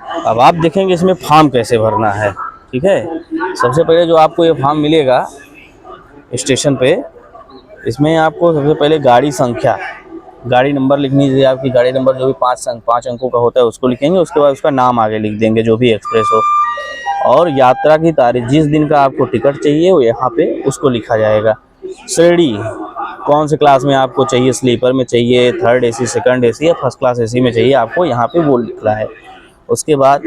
अब आप देखेंगे इसमें फॉर्म कैसे भरना है। ठीक है, सबसे पहले जो आपको ये फॉर्म मिलेगा स्टेशन पे, इसमें आपको सबसे पहले गाड़ी संख्या, गाड़ी नंबर लिखनी चाहिए। आपकी गाड़ी नंबर जो भी 5 अंकों का होता है उसको लिखेंगे। उसके बाद उसका नाम आगे लिख देंगे जो भी एक्सप्रेस हो, और यात्रा की तारीख, जिस दिन का आपको टिकट चाहिए वो यहाँ पे उसको लिखा जाएगा। श्रेणी, कौन से क्लास में आपको चाहिए, स्लीपर में चाहिए, थर्ड एसी, सेकंड एसी या फर्स्ट क्लास एसी में चाहिए, आपको यहाँ पे वो लिखना है। उसके बाद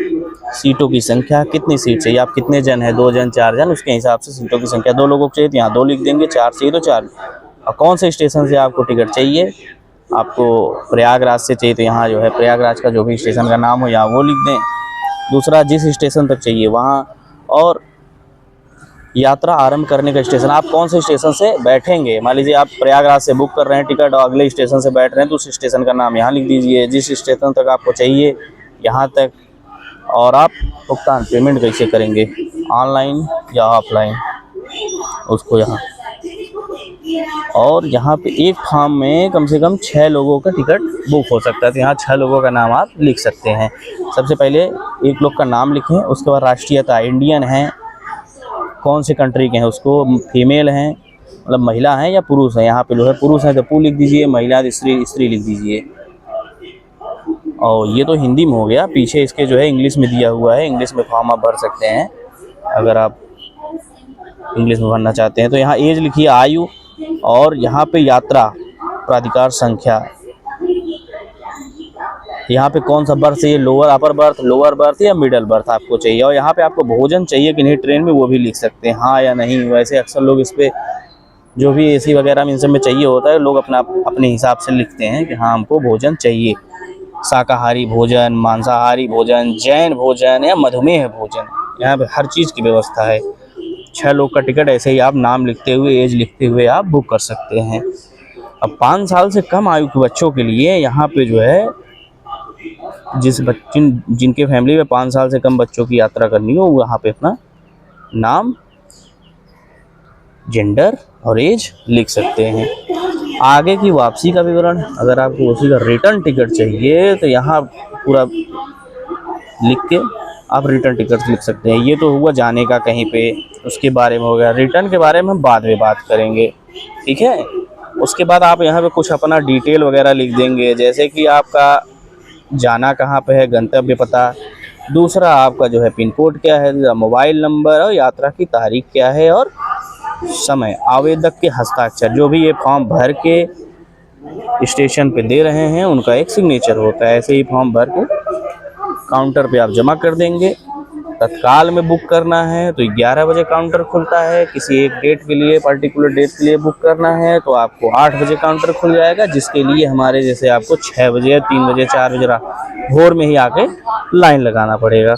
सीटों की संख्या, कितनी सीट चाहिए, आप कितने जन हैं, 2 जन 4 जन, उसके हिसाब से सीटों की संख्या। 2 लोगों को चाहिए तो यहाँ 2 लिख देंगे, 4 चाहिए तो 4। और कौन से स्टेशन से आपको टिकट चाहिए, आपको प्रयागराज से चाहिए तो यहाँ जो है प्रयागराज का जो भी स्टेशन का नाम हो यहाँ वो लिख दें। दूसरा, जिस स्टेशन तक चाहिए वहाँ, और यात्रा आरंभ करने का स्टेशन, आप कौन से स्टेशन से बैठेंगे। मान लीजिए आप प्रयागराज से बुक कर रहे हैं टिकट और अगले स्टेशन से बैठ रहे हैं तो उस स्टेशन का नाम यहाँ लिख दीजिए, जिस स्टेशन तक आपको चाहिए यहाँ तक। और आप भुगतान पेमेंट कैसे करेंगे, ऑनलाइन या ऑफलाइन, उसको यहाँ। और यहाँ पे एक फॉर्म में कम से कम 6 लोगों का टिकट बुक हो सकता है, तो यहाँ 6 लोगों का नाम आप लिख सकते हैं। सबसे पहले एक लोग का नाम लिखें, उसके बाद राष्ट्रीयता, इंडियन है, कौन से कंट्री के हैं, उसको फीमेल हैं मतलब महिला हैं या पुरुष हैं। यहाँ पे जो है पुरुष हैं तो पु लिख दीजिए, महिला स्त्री लिख दीजिए। और ये तो हिंदी में हो गया, पीछे इसके जो है इंग्लिश में दिया हुआ है, इंग्लिश में फॉर्म आप भर सकते हैं अगर आप इंग्लिश में भरना चाहते हैं। तो यहाँ एज लिखिए, आयु, और यहाँ पे यात्रा प्राधिकार संख्या, यहाँ पे कौन सा बर्थ चाहिए, lower, upper berth, lower berth या मिडल बर्थ आपको चाहिए। और यहाँ पे आपको भोजन चाहिए कि नहीं ट्रेन में, वो भी लिख सकते हैं हाँ या नहीं। वैसे अक्सर लोग इस पर जो भी एसी वगैरह में इन सब में चाहिए होता है, लोग अपने हिसाब से लिखते हैं कि हाँ हमको भोजन चाहिए, शाकाहारी भोजन, मांसाहारी भोजन, जैन भोजन या मधुमेह भोजन, यहाँ पे हर चीज़ की व्यवस्था है। 6 लोग का टिकट ऐसे ही आप नाम लिखते हुए, एज लिखते हुए आप बुक कर सकते हैं। अब 5 साल से कम आयु के बच्चों के लिए यहाँ पे जो है जिनके फैमिली में 5 साल से कम बच्चों की यात्रा करनी हो, वहाँ पे अपना नाम, जेंडर और एज लिख सकते हैं। आगे की वापसी का विवरण, अगर आपको उसी का रिटर्न टिकट चाहिए तो यहाँ पूरा लिख के आप रिटर्न टिकट लिख सकते हैं। ये तो हुआ जाने का कहीं पे, उसके बारे में हो गया। रिटर्न के बारे में हम बाद में बात करेंगे, ठीक है। उसके बाद आप यहाँ पे कुछ अपना डिटेल वगैरह लिख देंगे, जैसे कि आपका जाना कहाँ पे है, गंतव्य पता। दूसरा, आपका जो है पिन कोड क्या है, मोबाइल नंबर, और यात्रा की तारीख क्या है और समय। आवेदक के हस्ताक्षर, जो भी ये फॉर्म भर के स्टेशन पे दे रहे हैं उनका एक सिग्नेचर होता है। ऐसे ही फॉर्म भर के काउंटर पे आप जमा कर देंगे। तत्काल में बुक करना है तो 11 बजे काउंटर खुलता है। किसी एक डेट के लिए, पर्टिकुलर डेट के लिए बुक करना है तो आपको 8 बजे काउंटर खुल जाएगा, जिसके लिए हमारे जैसे आपको 6 बजे, 3 बजे, 4 बजे भोर में ही आके लाइन लगाना पड़ेगा।